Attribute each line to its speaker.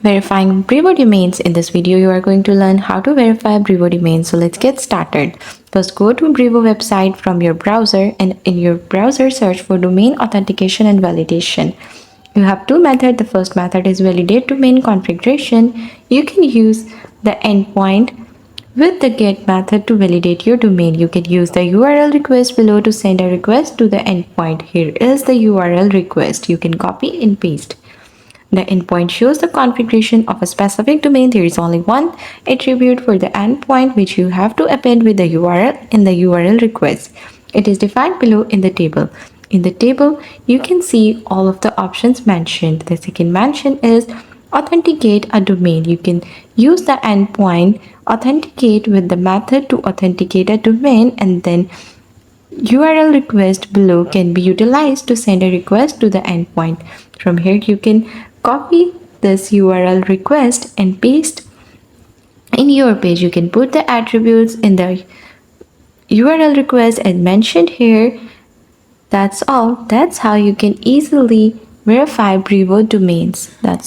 Speaker 1: Verifying Brevo Domains. In this video, you are going to learn how to verify Brevo Domains. So let's get started. First, go to Brevo website from your browser, and in your browser, search for domain authentication and validation. You have two methods. The first method is validate domain configuration. You can use the endpoint with the get method to validate your domain. You can use the URL request below to send a request to the endpoint. Here is the URL request. You can copy and paste. The endpoint shows the configuration of a specific domain. There is only one attribute for the endpoint which you have to append with the URL in the URL request. It is defined below in the table. In the table, you can see all of the options mentioned. The second mention is authenticate a domain. You can use the endpoint authenticate with the method to authenticate a domain, and then URL request below can be utilized to send a request to the endpoint. From here, you can copy this URL request and paste in your page. You can put the attributes in the URL request as mentioned here. That's all. That's how you can easily verify Brevo domains. That's